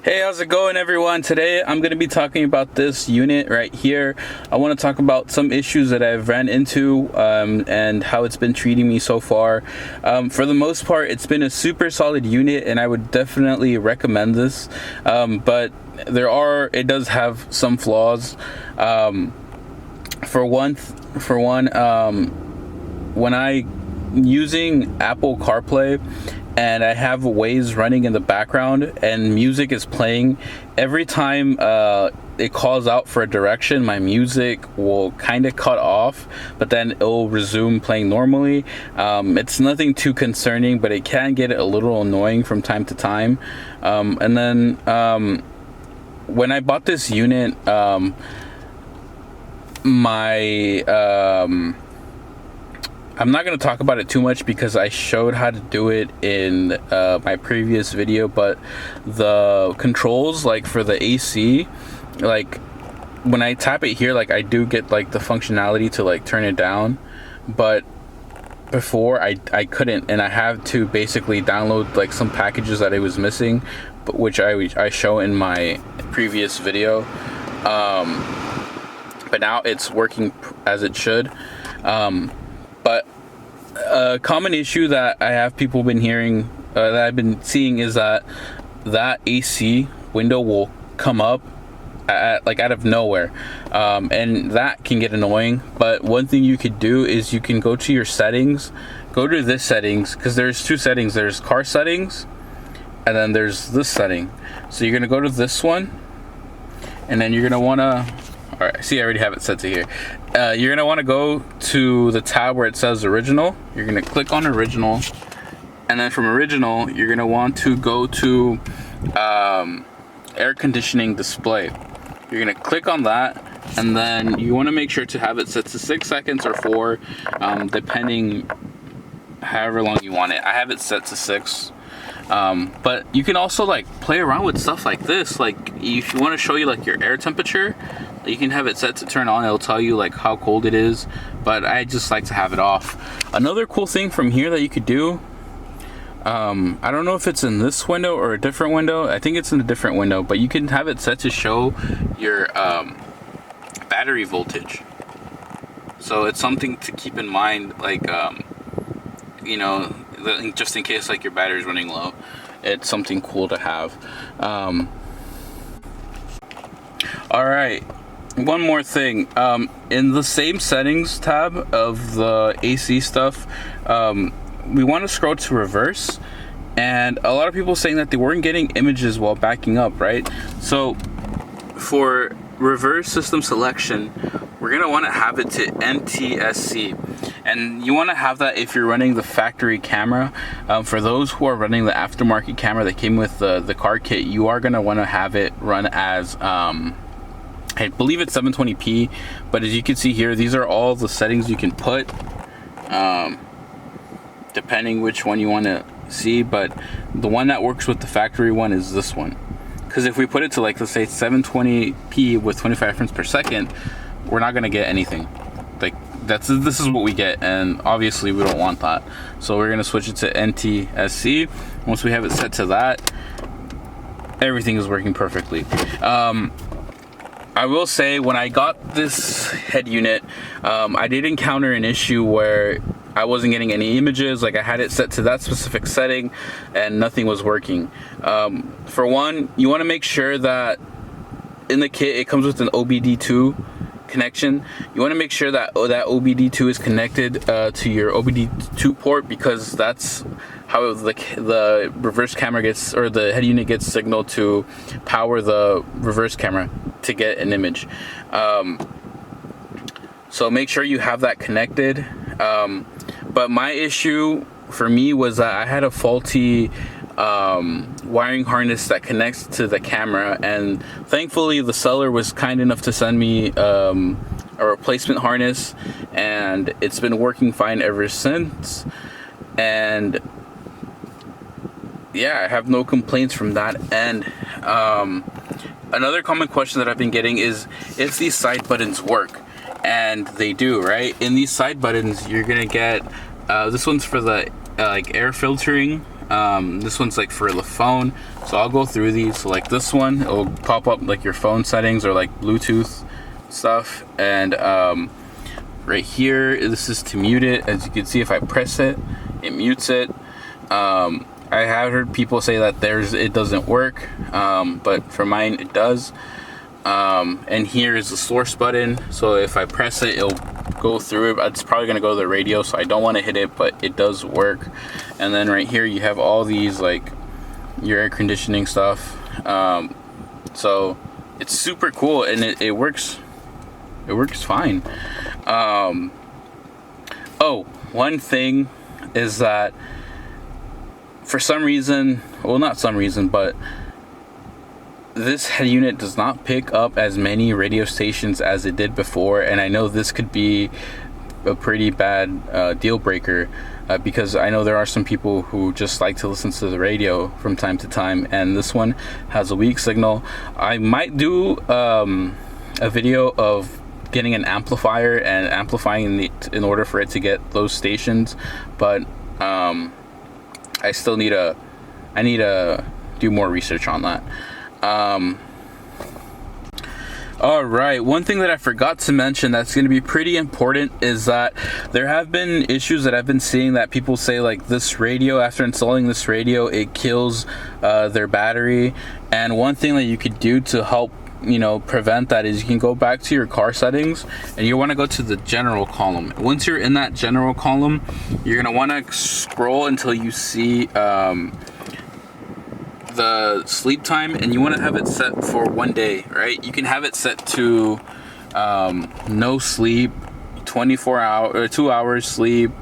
Hey, how's it going, everyone? Today I'm going to be talking about this unit right here. I want to talk about some issues that I've ran into and how it's been treating me so far. For the most part, it's been a super solid unit and I would definitely recommend this, but it does have some flaws. For one, when I'm using Apple Carplay and I have Waze running in the background and music is playing, every time it calls out for a direction, my music will kind of cut off, but then it'll resume playing normally. It's nothing too concerning, but it can get a little annoying from time to time. And then when I bought this unit, I'm not going to talk about it too much because I showed how to do it in my previous video, but the controls, like for the AC, like when I tap it here, like I do get like the functionality to like turn it down, but before I couldn't, and I had to basically download like some packages that I was missing, but which I show in my previous video. But now it's working as it should. But a common issue that I have people been hearing, that I've been seeing, is that AC window will come up out of nowhere, and that can get annoying. But one thing you could do is you can go to your settings, go to this settings, because there's two settings. There's car settings, and then there's this setting. So you're gonna go to this one, and then you're gonna wanna. All right, see, I already have it set to here. You're gonna want to go to the tab where it says original. You're gonna click on original, and then from original, you're gonna want to go to air conditioning display. You're gonna click on that, and then you want to make sure to have it set to 6 seconds or 4, depending however long you want it. I have it set to 6. But you can also like play around with stuff like this. Like if you want to show you like your air temperature, you can have it set to turn on. It'll tell you like how cold it is, but I just like to have it off. Another cool thing from here that you could do, I don't know if it's in this window or a different window. I think it's in a different window, but you can have it set to show your battery voltage. So it's something to keep in mind, like you know, just in case like your battery's running low. It's something cool to have. All right, one more thing. In the same settings tab of the AC stuff, we want to scroll to reverse, and a lot of people saying that they weren't getting images while backing up, right? So for reverse system selection, we're gonna want to have it to NTSC, and you want to have that if you're running the factory camera. For those who are running the aftermarket camera that came with the car kit, you are gonna want to have it run as I believe it's 720p, but as you can see here, these are all the settings you can put, depending which one you want to see, but the one that works with the factory one is this one. Because if we put it to like, let's say 720p with 25 frames per second, we're not gonna get anything. Like this is what we get, and obviously we don't want that. So we're gonna switch it to NTSC. Once we have it set to that, everything is working perfectly. I will say, when I got this head unit, I did encounter an issue where I wasn't getting any images. Like I had it set to that specific setting and nothing was working. For one, you want to make sure that in the kit it comes with an OBD2 connection. You want to make sure that that OBD2 is connected to your OBD2 port, because that's how the reverse camera gets, or the head unit gets signal to power the reverse camera to get an image. So make sure you have that connected. But my issue for me was that I had a faulty wiring harness that connects to the camera, and thankfully the seller was kind enough to send me a replacement harness, and it's been working fine ever since. And yeah, I have no complaints from that end. Another common question that I've been getting is if these side buttons work, and they do, right? In these side buttons, you're gonna get this one's for the like air filtering This one's like for the phone, so I'll go through these. So like this one, it'll pop up like your phone settings or like Bluetooth stuff, and right here, this is to mute it. As you can see, if I press it, it mutes it. I have heard people say that it doesn't work, but for mine it does. And here is the source button, so if I press it, it'll go through it. It's probably going to go to the radio, so I don't want to hit it, but it does work. And then right here you have all these like your air conditioning stuff, so it's super cool, and it works fine. Oh, one thing is that for some reason, well, not some reason, but this head unit does not pick up as many radio stations as it did before, and I know this could be a pretty bad deal breaker, because I know there are some people who just like to listen to the radio from time to time, and this one has a weak signal. I might do a video of getting an amplifier and amplifying it in order for it to get those stations, but I still need to do more research on that. All right, one thing that I forgot to mention that's going to be pretty important is that there have been issues that I've been seeing that people say like this radio, after installing this radio, it kills their battery. And one thing that you could do to help prevent that is you can go back to your car settings, and you want to go to the general column. Once you're in that general column, you're going to want to scroll until you see the sleep time, and you want to have it set for 1 day, right? You can have it set to no sleep, 24 hours or 2 hours sleep,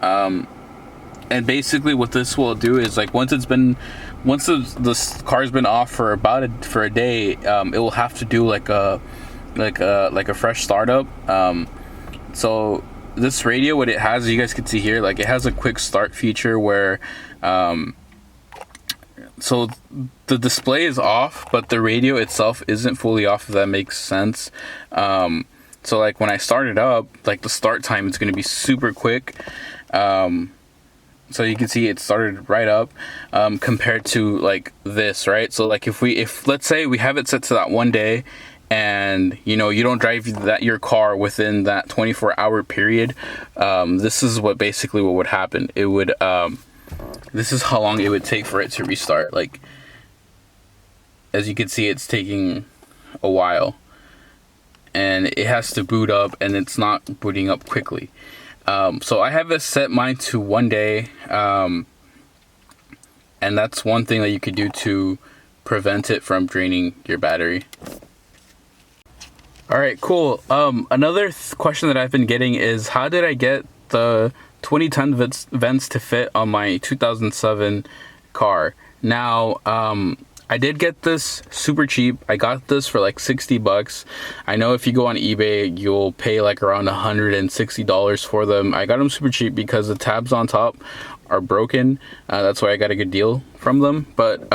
and basically what this will do is like once the car's been off for a day, it will have to do like a fresh startup. So this radio, what it has, you guys can see here, like it has a quick start feature where so the display is off, but the radio itself isn't fully off, if that makes sense. So like when I start it up, like the start time is going to be super quick. So you can see it started right up, compared to like this, right? So like if let's say we have it set to that 1 day, and you don't drive your car within that 24-hour period, this is what would happen. It would this is how long it would take for it to restart. Like, as you can see, it's taking a while, and it has to boot up, and it's not booting up quickly. So I have set mine to 1 day, and that's one thing that you could do to prevent it from draining your battery. All right, cool. Another question that I've been getting is, how did I get the 2010 vents to fit on my 2007 car? Now, I did get this super cheap. I got this for like $60. I know if you go on eBay, you'll pay like around $160 for them. I got them super cheap because the tabs on top are broken. That's why I got a good deal from them. But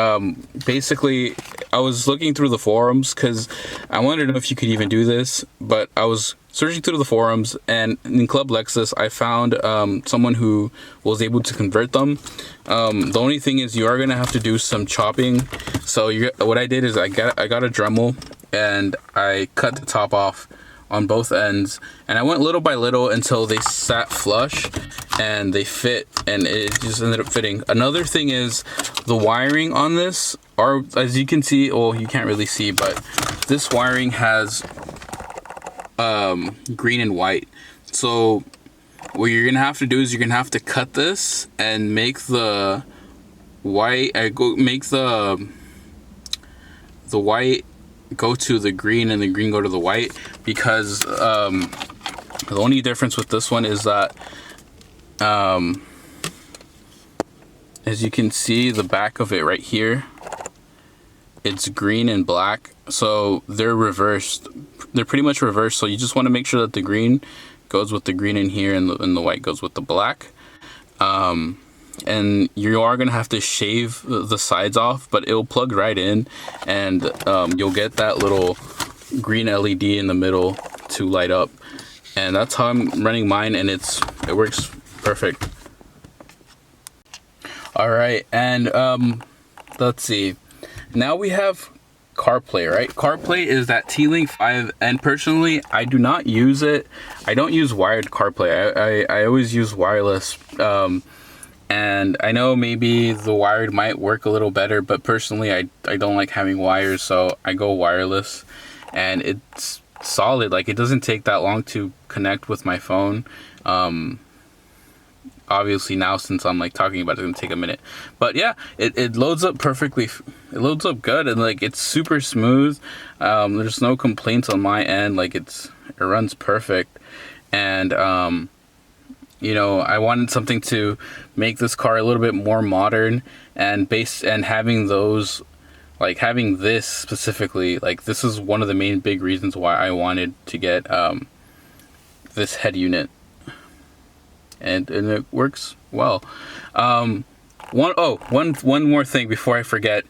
basically, I was looking through the forums because I wanted to know if you could even do this. But I was searching through the forums, and in Club Lexus, I found someone who was able to convert them. The only thing is you are going to have to do some chopping. So what I did is I got a Dremel, and I cut the top off on both ends, and I went little by little until they sat flush and they fit, and it just ended up fitting. Another thing is the wiring on this are, as you can see, well, you can't really see, but this wiring has green and white. So what you're gonna have to do is you're gonna have to cut this and make the white the white go to the green and the green go to the white, because the only difference with this one is that as you can see, the back of it right here, it's green and black, so they're reversed. They're pretty much reversed, so you just want to make sure that the green goes with the green in here, and the white goes with the black. And you are going to have to shave the sides off, but it'll plug right in, and you'll get that little green LED in the middle to light up. And that's how I'm running mine, and it works perfect. All right, and let's see. Now we have Carplay, right? Carplay is that T-Link 5, and personally, I do not use it. I don't use wired Carplay. I always use wireless. And I know maybe the wired might work a little better, but personally, I don't like having wires, so I go wireless, and it's solid. Like, it doesn't take that long to connect with my phone. Obviously now, since I'm like talking about it, it's gonna take a minute, but yeah, it loads up perfectly. It loads up good, and like it's super smooth. There's no complaints on my end. Like it runs perfect, and you know, I wanted something to make this car a little bit more modern, and having those, like having this specifically, like this is one of the main big reasons why I wanted to get this head unit. And it works well. One more thing before I forget.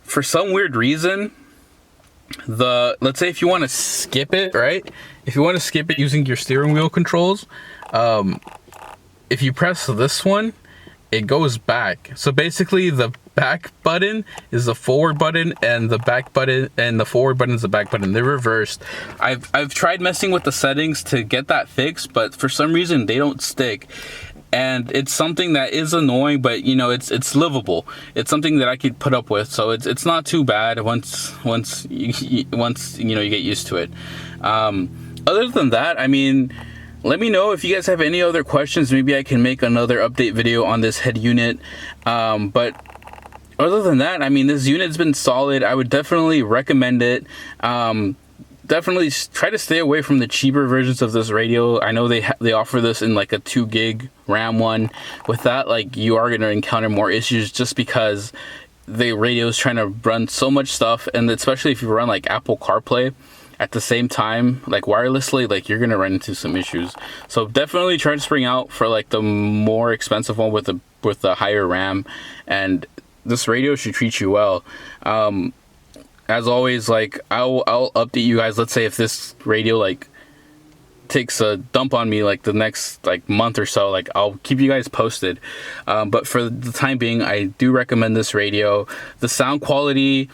For some weird reason, let's say if you want to skip it, right? If you want to skip it using your steering wheel controls, if you press this one, it goes back. So basically, the back button is the forward button, and the back button and the forward button is the back button. They're reversed. I've tried messing with the settings to get that fixed, but for some reason they don't stick. And it's something that is annoying, but you know, it's livable. It's something that I could put up with, so it's not too bad once you get used to it. Other than that, I mean, let me know if you guys have any other questions. Maybe I can make another update video on this head unit. But other than that, I mean, this unit's been solid. I would definitely recommend it. Definitely try to stay away from the cheaper versions of this radio. I know they offer this in like a 2 gig RAM one. With that, like, you are going to encounter more issues just because the radio is trying to run so much stuff, and especially if you run like Apple CarPlay at the same time, like wirelessly, like you're gonna run into some issues. So definitely try to spring out for like the more expensive one with the higher RAM, and this radio should treat you well. As always, like I'll update you guys. Let's say if this radio like takes a dump on me like the next like month or so, like I'll keep you guys posted. But for the time being, I do recommend this radio. The sound quality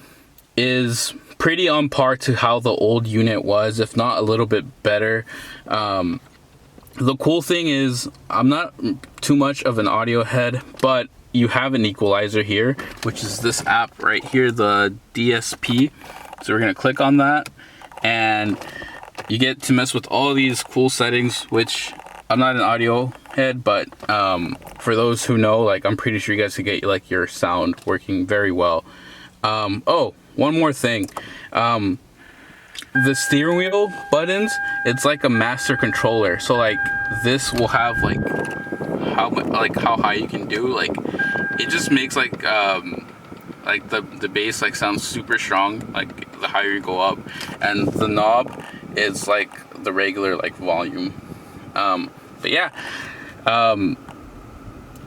is pretty on par to how the old unit was, if not a little bit better. The cool thing is, I'm not too much of an audio head, but you have an equalizer here, which is this app right here, the DSP. So we're gonna click on that, and you get to mess with all these cool settings, which I'm not an audio head, but for those who know, like I'm pretty sure you guys can get like your sound working very well. Oh, one more thing. The steering wheel buttons, it's like a master controller. So like this will have like how high you can do. Like it just makes like the bass like sounds super strong, like the higher you go up, and the knob is like the regular like volume. But yeah,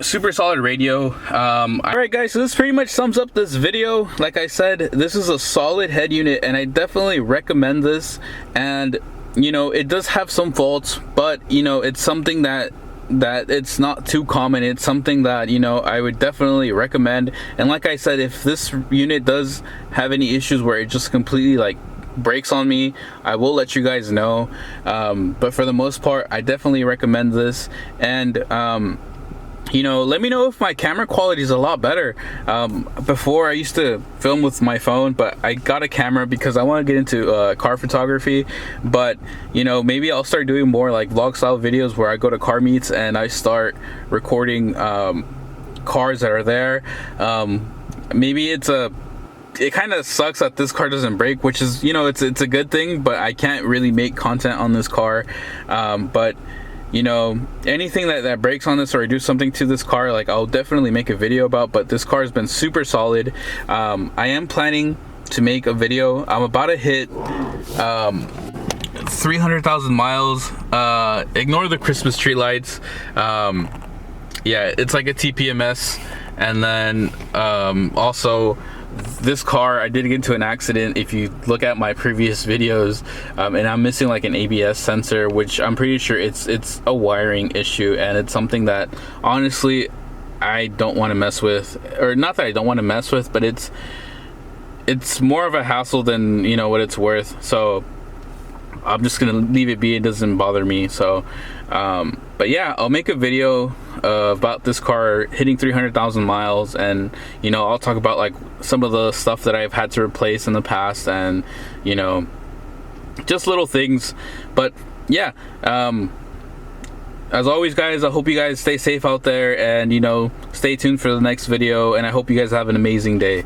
super solid radio. Alright guys, so this pretty much sums up this video. Like I said, this is a solid head unit, and I definitely recommend this. And you know, it does have some faults, but you know, it's something that it's not too common. It's something that, you know, I would definitely recommend. And like I said, if this unit does have any issues where it just completely like breaks on me, I will let you guys know. But for the most part, I definitely recommend this. And you know, let me know if my camera quality is a lot better. Before I used to film with my phone, but I got a camera because I want to get into car photography. But you know, maybe I'll start doing more like vlog style videos where I go to car meets and I start recording cars that are there. Maybe it kind of sucks that this car doesn't break, which is, you know, it's a good thing, but I can't really make content on this car. But you know, anything that breaks on this or I do something to this car, like I'll definitely make a video about. But this car has been super solid. I am planning to make a video. I'm about to hit 300,000 miles. Ignore the Christmas tree lights. Yeah, it's like a TPMS. And then also, this car, I did get into an accident. If you look at my previous videos, and I'm missing like an ABS sensor, which I'm pretty sure it's a wiring issue, and it's something that honestly I don't want to mess with, or not that I don't want to mess with, but it's more of a hassle than, you know, what it's worth. So I'm just gonna leave it be. It doesn't bother me. So but yeah, I'll make a video about this car hitting 300,000 miles, and you know, I'll talk about like some of the stuff that I've had to replace in the past, and you know, just little things. But yeah, as always, guys, I hope you guys stay safe out there, and you know, stay tuned for the next video, and I hope you guys have an amazing day.